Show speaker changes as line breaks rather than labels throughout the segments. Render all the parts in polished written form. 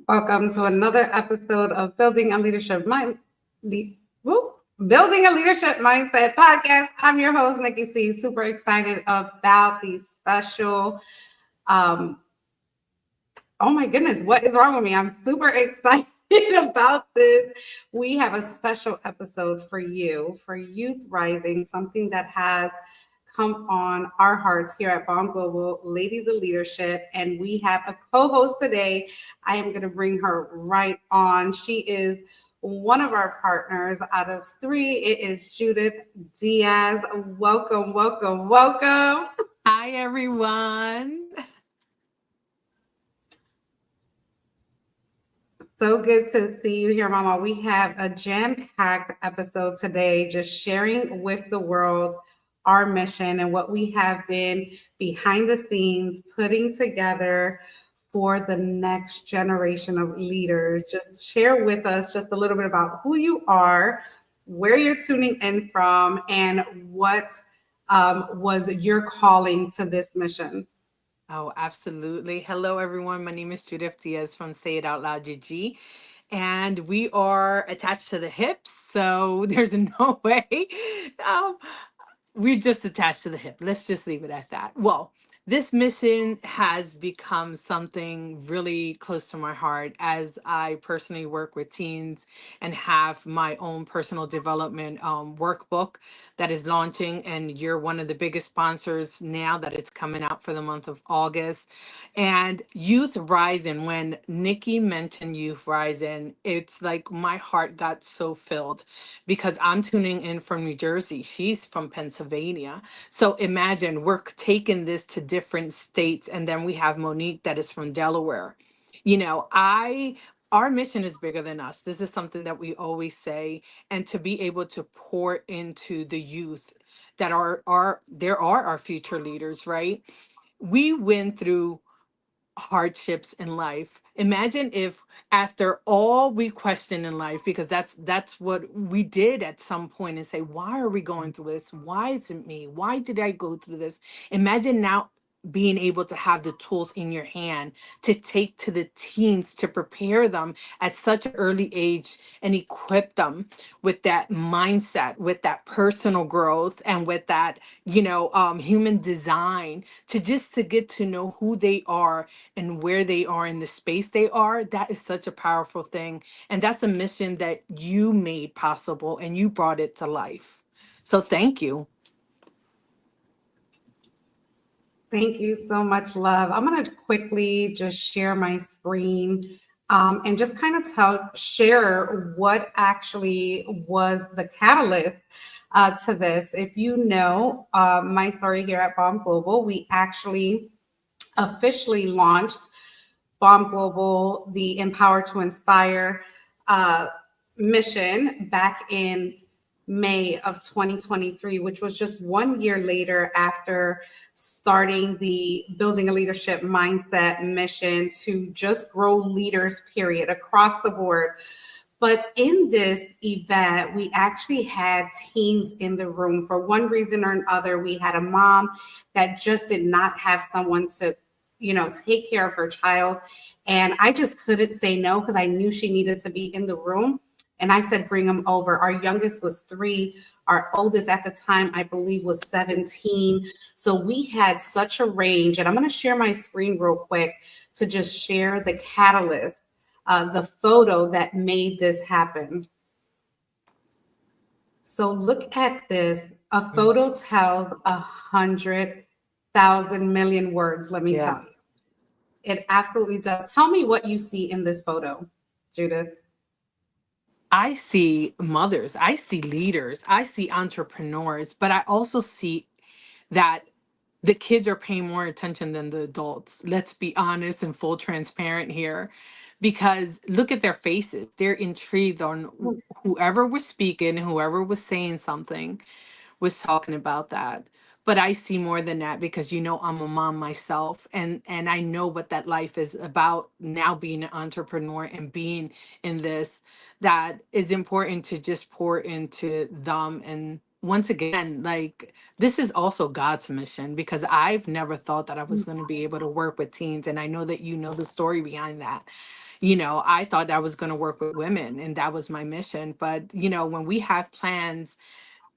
Welcome to another episode of Building a Leadership Building a Leadership Mindset podcast. I'm your host, Nikki C. Super excited about the special. Oh my goodness, what is wrong with me? I'm super excited about this. We have a special episode for you, for Youth Rising, something that has come on our hearts here at Bomb Global, Ladies of Leadership. And we have a co-host today. I am going to bring her right on. She is one of our partners out of 3. It is Judith Diaz. Welcome, welcome, welcome.
Hi, everyone.
So good to see you here, Mama. We have a jam-packed episode today, just sharing with the world our mission and what we have been behind the scenes putting together for the next generation of leaders. Just share with us just a little bit about who you are, where you're tuning in from, and what was your calling to this mission.
Oh, absolutely. Hello, everyone. My name is Judith Diaz from Say It Out Loud GG, and we are attached to the hips, so there's no way. Um, we're just attached to the hip. Let's just leave it at that. Well, this mission has become something really close to my heart as I personally work with teens and have my own personal development workbook that is launching. And you're one of the biggest sponsors now that it's coming out for the month of August. And Youth Rising, when Nikki mentioned Youth Rising, it's like my heart got so filled because I'm tuning in from New Jersey. She's from Pennsylvania. So imagine we're taking this to different states. And then we have Monique that is from Delaware. You know, our mission is bigger than us. This is something that we always say. And to be able to pour into the youth that there are our future leaders, right? We went through hardships in life. Imagine if after all we question in life, because that's what we did at some point, and say, why are we going through this? Why is it me? Why did I go through this? Imagine now being able to have the tools in your hand to take to the teens to prepare them at such an early age and equip them with that mindset, with that personal growth, and with that, human design to get to know who they are and where they are in the space they are. That is such a powerful thing. And that's a mission that you made possible and you brought it to life. So thank you.
Thank you so much, love. I'm going to quickly just share my screen and just kind of share what actually was the catalyst to this. If you know my story here at Bomb Global, we actually officially launched Bomb Global, the Empower to Inspire mission back in May of 2023, which was just 1 year later after starting the Building a Leadership Mindset mission to just grow leaders, period, across the board. But in this event, we actually had teens in the room. For one reason or another, we had a mom that just did not have someone to take care of her child. And I just couldn't say no because I knew she needed to be in the room. And I said, bring them over. Our youngest was 3. Our oldest at the time, I believe, was 17. So we had such a range. And I'm going to share my screen real quick to just share the catalyst, the photo that made this happen. So look at this. A photo tells 100,000 million words, let me tell you. It absolutely does. Tell me what you see in this photo, Judith.
I see mothers, I see leaders, I see entrepreneurs, but I also see that the kids are paying more attention than the adults. Let's be honest and full transparent here. Because look at their faces. They're intrigued on whoever was speaking, whoever was saying something was talking about that. But I see more than that because I'm a mom myself, and I know what that life is about now, being an entrepreneur and being in this, that is important to just pour into them. And once again, like, this is also God's mission, because I've never thought that I was going to be able to work with teens, and I know that the story behind that. I thought I was going to work with women, and that was my mission. But when we have plans,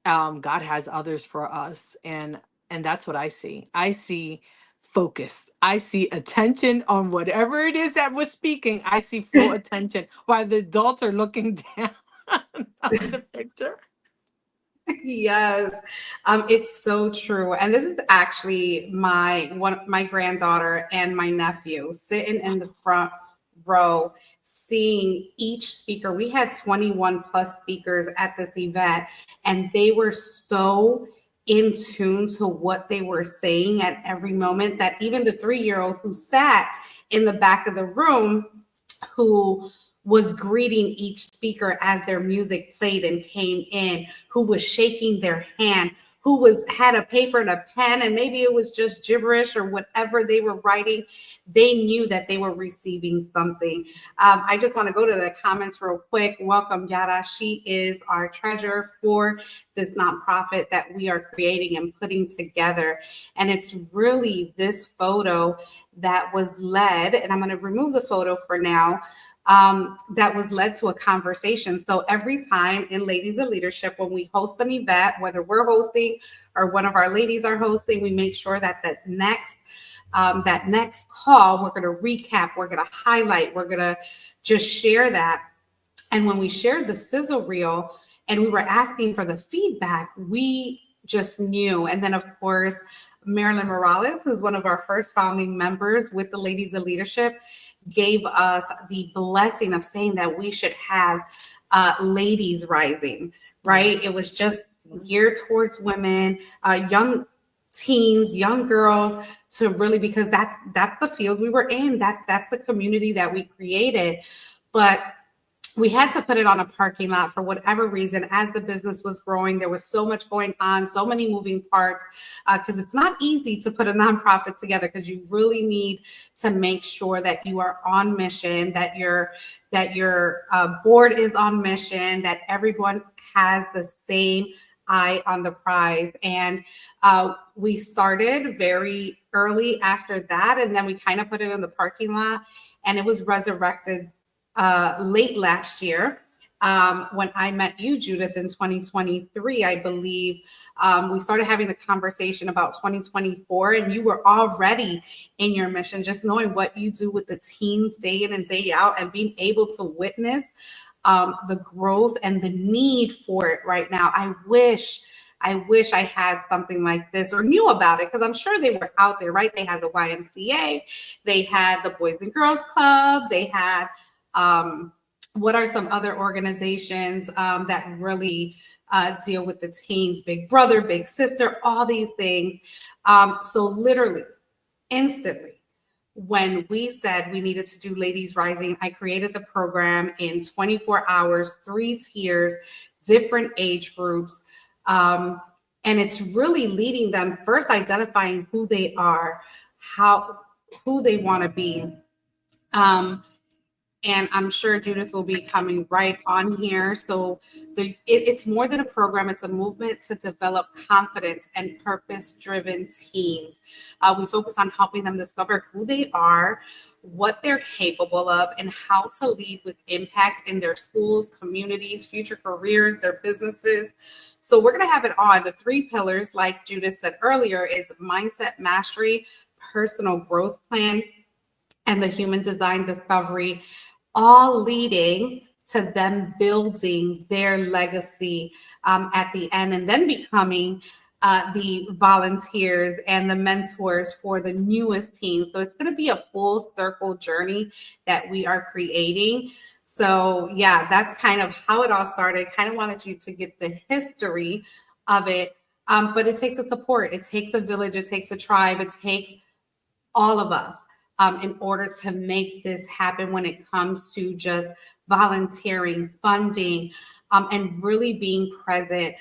God has others for us, and that's what I see. I see focus. I see attention on whatever it is that we're speaking. I see full attention while the adults are looking down on the picture.
Yes, it's so true. And this is actually my granddaughter and my nephew sitting in the front row, seeing each speaker. We had 21 plus speakers at this event, and they were so in tune to what they were saying at every moment that even the 3-year-old who sat in the back of the room, who was greeting each speaker as their music played and came in, who was shaking their hand, who had a paper and a pen, and maybe it was just gibberish or whatever they were writing. They knew that they were receiving something. I just want to go to the comments real quick. Welcome, Yara. She is our treasurer for this nonprofit that we are creating and putting together. And it's really this photo that was led, and I'm going to remove the photo for now, that was led to a conversation. So every time in Ladies of Leadership, when we host an event, whether we're hosting or one of our ladies are hosting, we make sure that that next call, we're going to recap, we're going to highlight, we're going to just share that. And when we shared the sizzle reel and we were asking for the feedback, we just knew. And then, of course, Marilyn Morales, who's one of our first founding members with the Ladies of Leadership, gave us the blessing of saying that we should have ladies rising, right? It was just geared towards women, young teens, young girls, to really, because that's the field we were in, that's the community that we created. But we had to put it on a parking lot for whatever reason. As the business was growing, there was so much going on, so many moving parts, because it's not easy to put a nonprofit together, because you really need to make sure that you are on mission, that your board is on mission, that everyone has the same eye on the prize. And we started very early after that, and then we kind of put it in the parking lot, and it was resurrected late last year, when I met you, Judith, in 2023, I believe. We started having the conversation about 2024, and you were already in your mission, just knowing what you do with the teens day in and day out, and being able to witness the growth and the need for it right now. I wish I had something like this or knew about it, because I'm sure they were out there, right? They had the YMCA, they had the Boys and Girls Club, they had what are some other organizations that really deal with the teens? Big Brother, Big Sister, all these things. So literally, instantly, when we said we needed to do Ladies Rising, I created the program in 24 hours, 3 tiers, different age groups. And it's really leading them, first identifying who they are, who they want to be. And I'm sure Judith will be coming right on here. So it's more than a program. It's a movement to develop confidence and purpose-driven teens. We focus on helping them discover who they are, what they're capable of, and how to lead with impact in their schools, communities, future careers, their businesses. So we're going to have it on. The 3 pillars, like Judith said earlier, is mindset mastery, personal growth plan, and the human design discovery, all leading to them building their legacy at the end, and then becoming the volunteers and the mentors for the newest teens. So it's going to be a full circle journey that we are creating. So yeah, that's kind of how it all started. Kind of wanted you to get the history of it. But it takes a support, it takes a village, it takes a tribe, it takes all of us in order to make this happen when it comes to just volunteering, funding, and really being present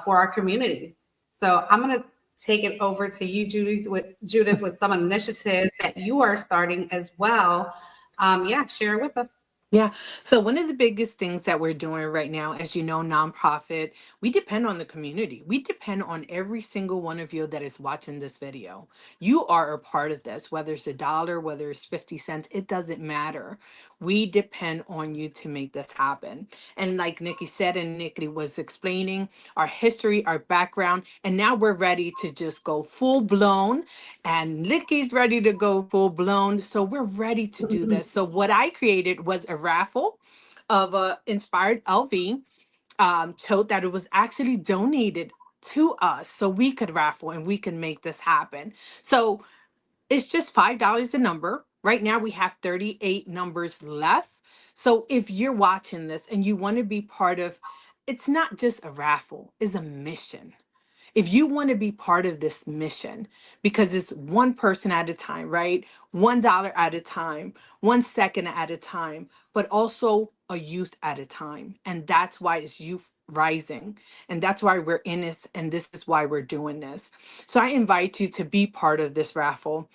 for our community. So I'm going to take it over to you, Judith, with some initiatives that you are starting as well. Yeah, share it with us.
Yeah. So one of the biggest things that we're doing right now, as you know, nonprofit, we depend on the community. We depend on every single one of you that is watching this video. You are a part of this, whether it's $1, whether it's 50 cents, it doesn't matter. We depend on you to make this happen. And like Nikki said, and Nikki was explaining our history, our background, and now we're ready to just go full blown, and Nikki's ready to go full blown. So we're ready to do this. So what I created was a raffle of a inspired LV tote that it was actually donated to us so we could raffle and we could make this happen. So it's just $5 a number. Right now we have 38 numbers left. So if you're watching this and you want to be part of, it's not just a raffle, it's a mission. If you want to be part of this mission, because it's one person at a time, right? $1 at a time, 1 second at a time, but also a youth at a time. And that's why it's youth rising. And that's why we're in this. And this is why we're doing this. So I invite you to be part of this raffle.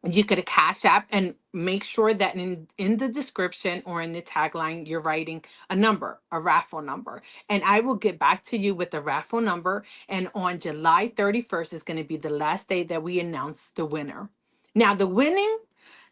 You could cash app and make sure that in the description or in the tagline you're writing a number, a raffle number, and I will get back to you with the raffle number. And on July 31st is going to be the last day that we announce the winner. Now the winning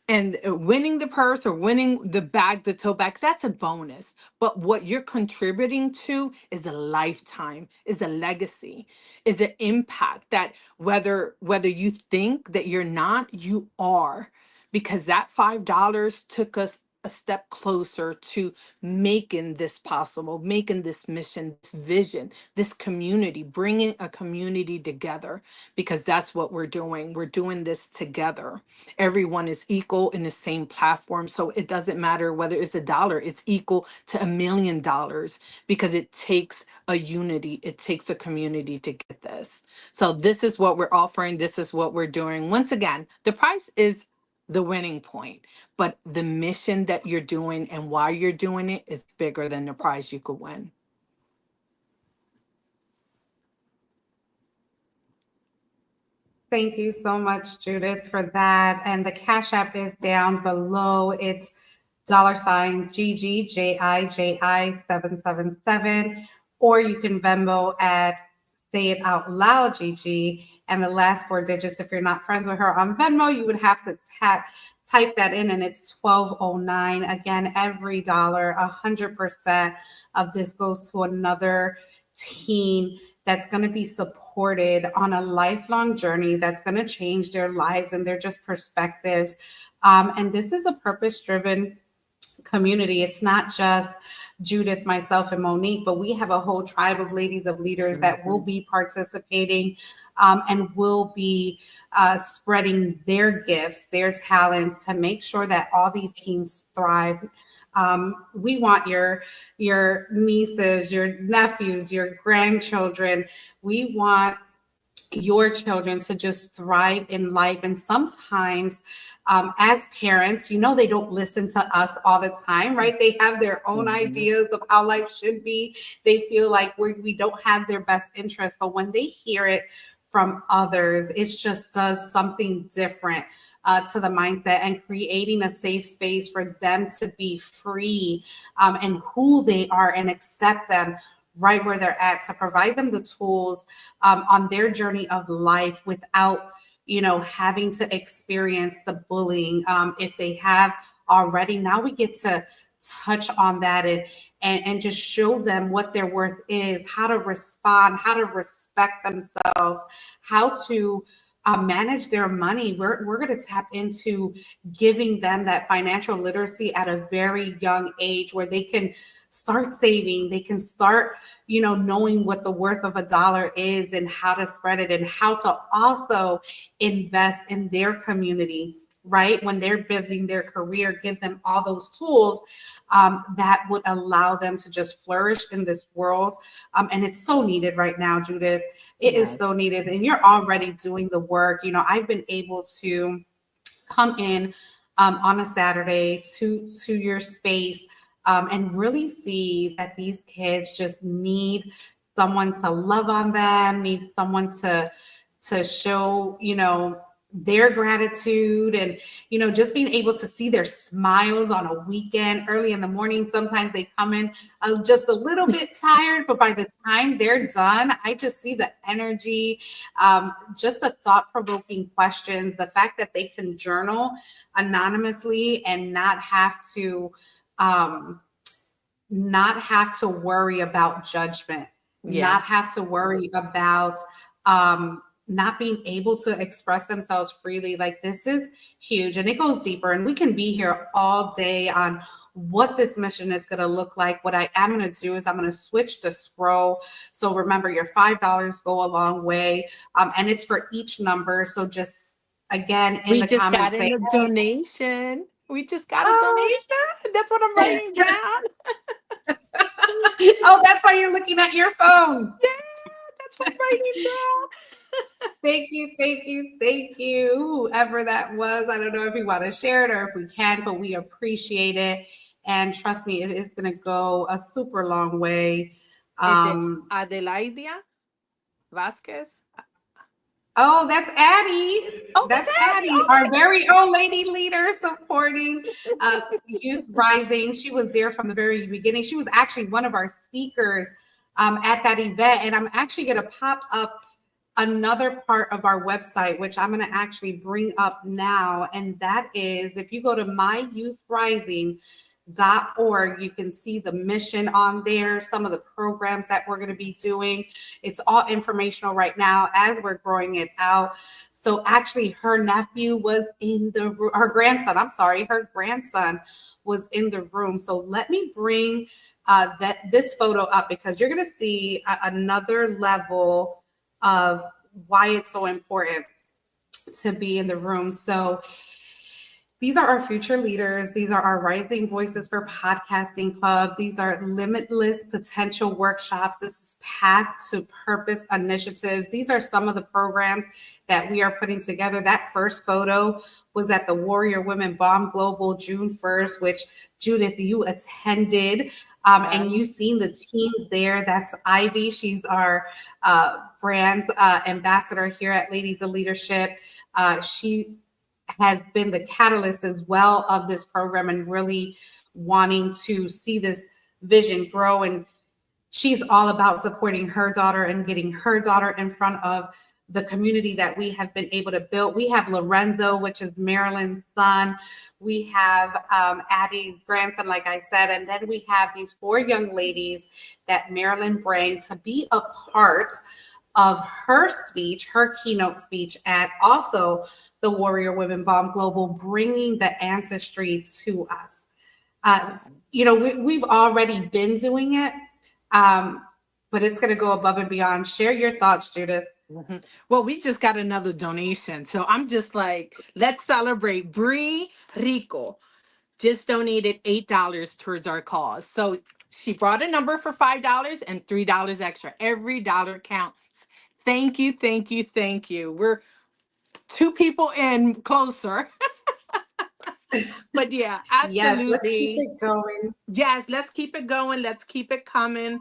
and winning the purse or winning the bag, the tote bag, that's a bonus. But what you're contributing to is a lifetime, is a legacy, is an impact that whether you think that you're not, you are. Because that $5 took us a step closer to making this possible, making this mission, this vision, this community, bringing a community together, because that's what we're doing. We're doing this together. Everyone is equal in the same platform. So it doesn't matter whether it's $1, it's equal to $1,000,000 because it takes a unity, it takes a community to get this. So this is what we're offering. This is what we're doing. Once again, the price is the winning point, but the mission that you're doing and why you're doing it is bigger than the prize you could win.
Thank you so much, Judith, for that. And the Cash App is down below. It's $GGJIJI777, or you can Venmo at Say It Out Loud GG. And the last 4 digits, if you're not friends with her on Venmo, you would have to type that in, and it's 1209. Again, every dollar, 100% of this goes to another teen that's going to be supported on a lifelong journey that's going to change their lives and their just perspectives. And this is a purpose-driven community. It's not just Judith, myself, and Monique, but we have a whole tribe of ladies of leaders that will be participating and will be spreading their gifts, their talents to make sure that all these teens thrive. We want your nieces, your nephews, your grandchildren. We want your children to just thrive in life. And sometimes, as parents, they don't listen to us all the time, right? They have their own ideas of how life should be. They feel like we don't have their best interest. But when they hear it from others, it just does something different to the mindset, and creating a safe space for them to be free and who they are and accept them right where they're at, to provide them the tools on their journey of life without, having to experience the bullying. If they have already, now we get to touch on that and just show them what their worth is, how to respond, how to respect themselves, how to manage their money. We're going to tap into giving them that financial literacy at a very young age, where they can start saving, they can start, knowing what the worth of a dollar is and how to spread it, and how to also invest in their community right? When they're building their career, give them all those tools that would allow them to just flourish in this world. And it's so needed right now, Judith. It is
Yes.
so needed. And you're already doing the work. You know, I've been able to come in on a Saturday to your space and really see that these kids just need someone to love on them, need someone to show, you know, their gratitude and, you know, just being able to see their smiles on a weekend early in the morning. Sometimes they come in just a little bit tired, but by the time they're done, I just see the energy, just the thought-provoking questions, the fact that they can journal anonymously and um, not have to worry about judgment,
Yeah.
not have to worry about not being able to express themselves freely. Like, this is huge and it goes deeper. And we can be here all day on what this mission is going to look like. What I am going to do is I'm going to switch the scroll. So remember, your $5 go a long way. And it's for each number. So just again in
We
the
just got
comments
in
say,
a
hey,
donation. We just got a
oh,
donation. That's what I'm writing down.
oh, that's why you're looking at your phone.
Yeah, that's what I'm writing down.
Thank you, thank you, thank you. Whoever that was, I don't know if we want to share it or if we can, but we appreciate it. And trust me, it is going to go a super long way.
Is it
Um,
Adelaida Vasquez?
oh, that's Addie.
Oh, that's
That's
Addie.
Addie,
Oh
our
my
very own lady leader supporting Youth Rising. She was there from the very beginning. She was actually one of our speakers at that event. And I'm actually going to pop up another part of our website, which I'm going to actually bring up now. And that is, if you go to myouthrising.org, you can see the mission on there, some of the programs that we're going to be doing. It's all informational right now as we're growing it out. So actually her nephew was in the her grandson, I'm sorry, her grandson was in the room. So let me bring this photo up because you're going to see another level of why it's so important to be in the room. So these are our future leaders. These are our Rising Voices for Podcasting Club. These are limitless potential workshops. This is Path to Purpose initiatives. These are some of the programs that we are putting together. That first photo was at the Warrior Women Bomb Global June 1st, which Judith, you attended.
God.
And you've seen the teens there. That's Ivy. She's our brand ambassador here at Ladies of Leadership. She has been the catalyst as well of this program and really wanting to see this vision grow. And she's all about supporting her daughter and getting her daughter in front of the community that we have been able to build. We have Lorenzo, which is Marilyn's son. We have Addie's grandson, like I said, and then we have these 4 young ladies that Marilyn bring to be a part of her speech, her keynote speech at also the Warrior Women Bomb Global, bringing the ancestry to us. You know, we've already been doing it, but it's going to go above and beyond. Share your thoughts, Judith.
Mhm. Well, we just got another donation. So I'm just like, let's celebrate. Bree Rico just donated $8 towards our cause. So she brought a number for $5 and $3 extra. Every dollar counts. Thank you, thank you, thank you. We're 2 people in closer. But yeah,
Yes, let's keep
absolutely.
it going.
Yes, let's keep it going. Let's keep it coming.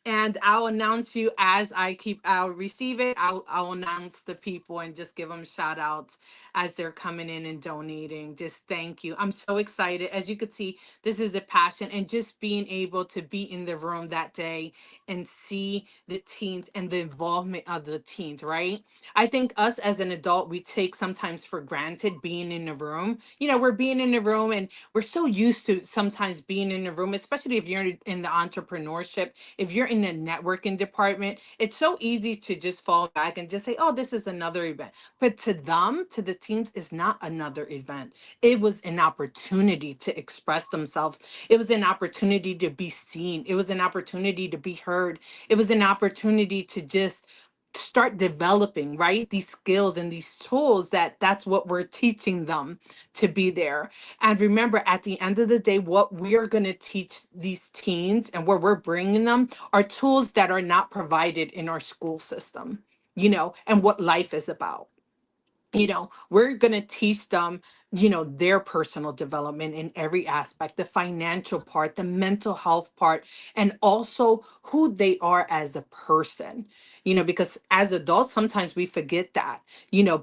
And I'll announce you as I'll receive it. I'll announce the people and just give them shout outs as they're coming in and donating. Just thank you. I'm so excited. As you could see, this is a passion, and just being able to be in the room that day and see the teens and the involvement of the teens, right? I think us as an adult, we take sometimes for granted being in the room. You know, we're being in the room and we're so used to sometimes being in the room, especially if you're in the entrepreneurship, if you're in the networking department. It's so easy to just fall back and just say, oh, this is another event. But to them, to the teens, it's not another event. It was an opportunity to express themselves. It was an opportunity to be seen. It was an opportunity to be heard. It was an opportunity to just start developing, right? These skills and these tools that's what we're teaching them to be there. And remember, at the end of the day, what we are going to teach these teens and where we're bringing them are tools that are not provided in our school system, and what life is about. We're going to teach them, their personal development in every aspect, the financial part, the mental health part, and also who they are as a person, because as adults, sometimes we forget that,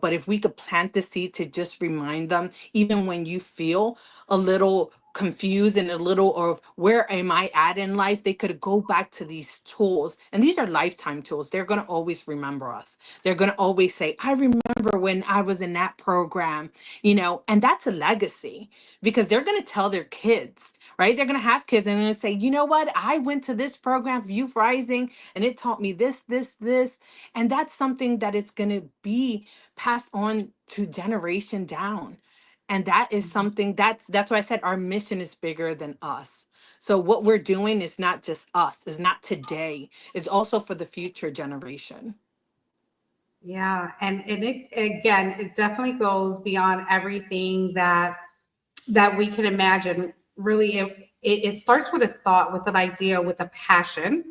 but if we could plant the seed to just remind them, even when you feel a little confused and a little of where am I at in life, they could go back to these tools. And these are lifetime tools. They're going to always remember us. They're going to always say, I remember when I was in that program, and that's a legacy, because they're going to tell their kids, right? They're going to have kids and they're going to say, you know what? I went to this program for Youth Rising and it taught me this, this, this. And that's something that is going to be passed on to generation down. And that is something that's why I said our mission is bigger than us. So what we're doing is not just us, is not today, it's also for the future generation.
Yeah, and it again, it definitely goes beyond everything that we can imagine. Really, it starts with a thought, with an idea, with a passion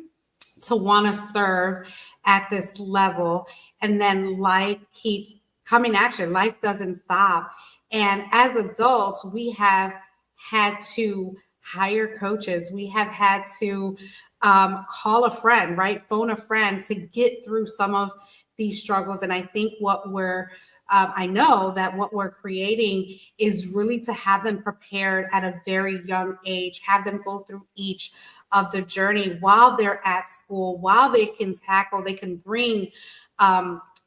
to want to serve at this level, and then life keeps coming at you. Life doesn't stop, and as adults, we have had to hire coaches. We have had to call a friend, right? Phone a friend to get through some of these struggles. And I think I know that what we're creating is really to have them prepared at a very young age, have them go through each of the journey while they're at school, while they can bring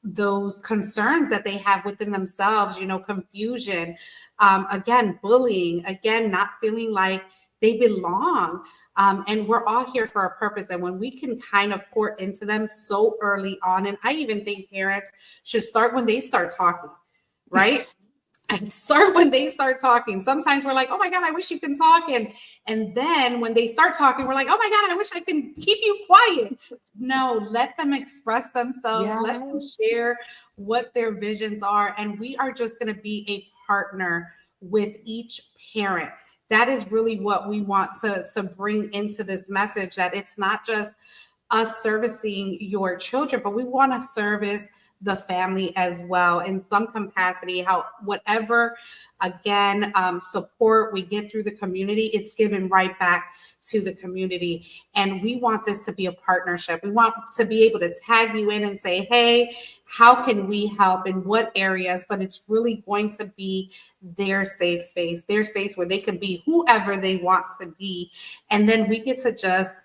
those concerns that they have within themselves, confusion, again, bullying, again, not feeling like they belong. And we're all here for a purpose. And when we can kind of pour into them so early on, and I even think parents should start when they start talking, right? And start when they start talking. Sometimes we're like, oh my God, I wish you can talk. And then when they start talking, we're like, oh my God, I wish I can keep you quiet. No, let them express themselves.
Yeah.
Let them share what their visions are. And we are just going to be a partner with each parent. That is really what we want to bring into this message, that it's not just us servicing your children, but we want to service the family as well in some capacity. Whatever, again, support we get through the community, it's given right back to the community. And we want this to be a partnership. We want to be able to tag you in and say, hey, how can we help in what areas? But it's really going to be their safe space, their space where they can be whoever they want to be. And then we get to just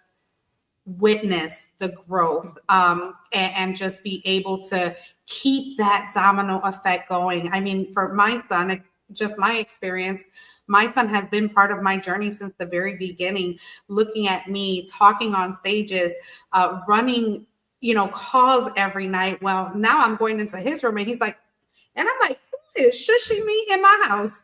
witness the growth, and just be able to keep that domino effect going. I mean, for my son, just my experience, my son has been part of my journey since the very beginning, looking at me, talking on stages, running, calls every night. Well, now I'm going into his room and he's like, and I'm like, who is shushing me in my house?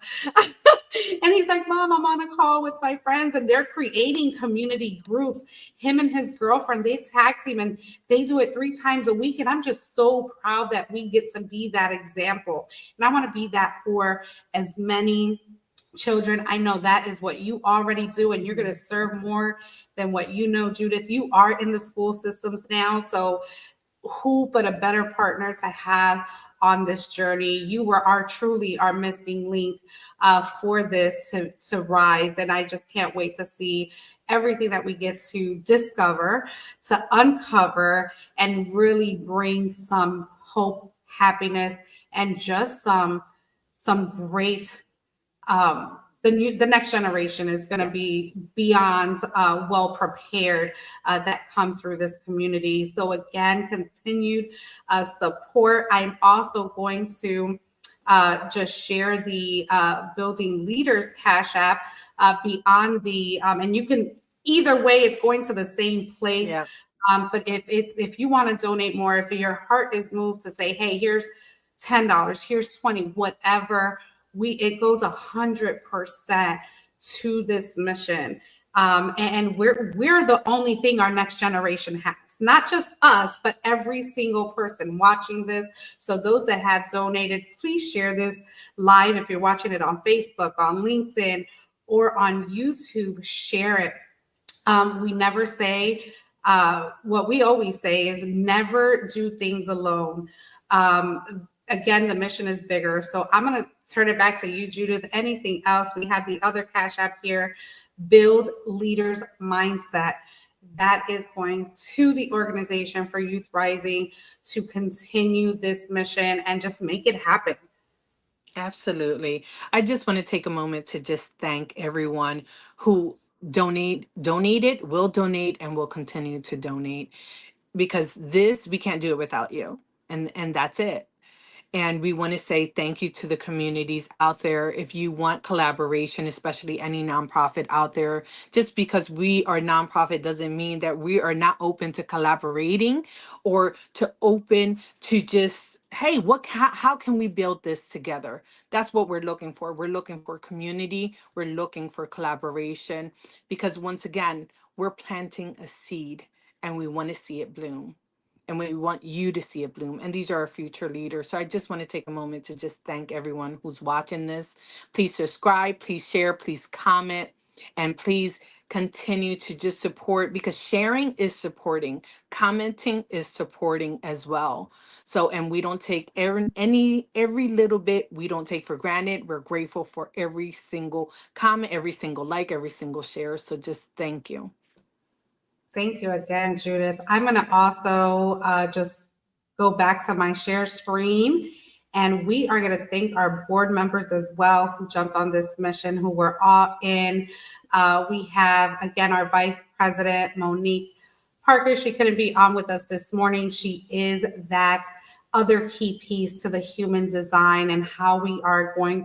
And he's like, Mom, I'm on a call with my friends, and they're creating community groups. Him and his girlfriend, they've tagged him, and they do it 3 times a week. And I'm just so proud that we get to be that example. And I want to be that for as many children. I know that is what you already do, and you're going to serve more than what you know, Judith. You are in the school systems now. So who but a better partner to have on this journey? You were truly our missing link for this to rise. And I just can't wait to see everything that we get to discover, to uncover, and really bring some hope, happiness, and just some great, the next generation is going to be beyond well prepared, that comes through this community. So again, continued support. I'm also going to just share the Building Leaders Cash App beyond the, and you can, either way, it's going to the same place.
Yeah.
But if you want to donate more, if your heart is moved to say, hey, here's $10, here's 20, whatever, it goes 100% to this mission. And we're the only thing our next generation has. Not just us, but every single person watching this. So those that have donated, please share this live. If you're watching it on Facebook, on LinkedIn, or on YouTube, share it. We never say, what we always say is never do things alone. Again, the mission is bigger. So I'm going to turn it back to you, Judith. Anything else? We have the other Cash App here, Build Leaders Mindset. That is going to the Organization for Youth Rising to continue this mission and just make it happen.
Absolutely. I just want to take a moment to just thank everyone who donated, will donate, and will continue to donate, because we can't do it without you. And that's it. And we want to say thank you to the communities out there. If you want collaboration, especially any nonprofit out there, just because we are nonprofit doesn't mean that we are not open to collaborating or to open to just, hey, how can we build this together? That's what we're looking for. We're looking for community. We're looking for collaboration, because once again, we're planting a seed and we want to see it bloom. And we want you to see it bloom. And these are our future leaders. So I just want to take a moment to just thank everyone who's watching this. Please subscribe, please share, please comment, and please continue to just support, because sharing is supporting, commenting is supporting as well. So, and we don't take every little bit, we don't take for granted. We're grateful for every single comment, every single like, every single share. So just thank you.
Thank you again, Judith. I'm going to also just go back to my share screen, and we are going to thank our board members as well who jumped on this mission, who were all in. We have, again, our Vice President, Monique Parker. She couldn't be on with us this morning. She is that other key piece to the human design and how she's going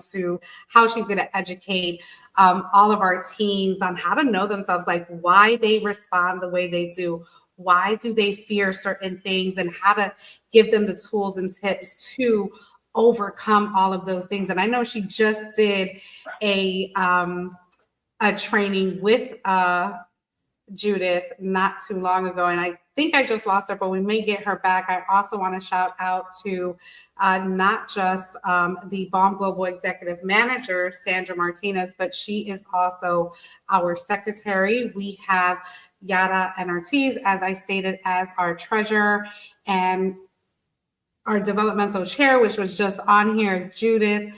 to educate all of our teens on how to know themselves, like why they respond the way they do, why do they fear certain things, and how to give them the tools and tips to overcome all of those things. And I know she just did a training with Judith not too long ago, and I think I just lost her, but we may get her back. I also want to shout out to not just the BOM Global Executive Manager, Sandra Martinez, but she is also our secretary. We have Yara and Ortiz, as I stated, as our treasurer, and our developmental chair, which was just on here, Judith.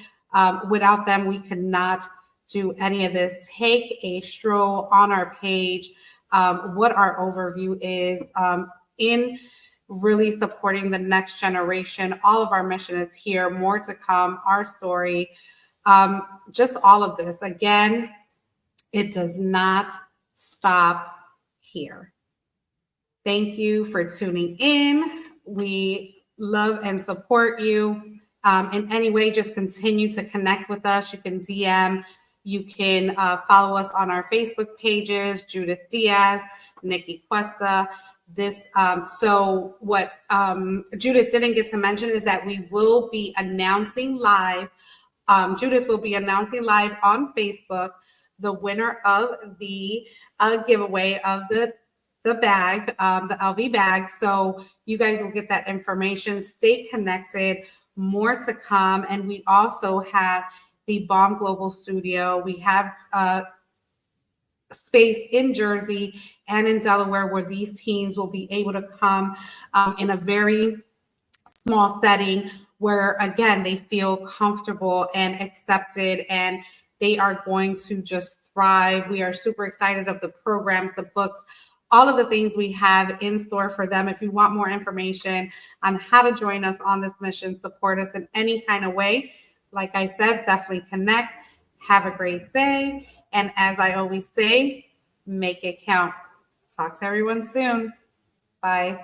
Without them, we could not do any of this. Take a stroll on our page, what our overview is in really supporting the next generation. All of our mission is here, more to come, our story, just all of this. Again, it does not stop here. Thank you for tuning in. We love and support you. In any way, just continue to connect with us. You can DM. You can follow us on our Facebook pages, Judith Diaz, Nikki Cuesta. So what Judith didn't get to mention is that we will be announcing live. Judith will be announcing live on Facebook the winner of the giveaway of the bag, the LV bag. So you guys will get that information. Stay connected. More to come. And we also have the BOM Global Studio. We have space in Jersey and in Delaware where these teens will be able to come in a very small setting where, again, they feel comfortable and accepted, and they are going to just thrive. We are super excited of the programs, the books, all of the things we have in store for them. If you want more information on how to join us on this mission, support us in any kind of way, like I said, definitely connect. Have a great day. And as I always say, make it count. Talk to everyone soon. Bye.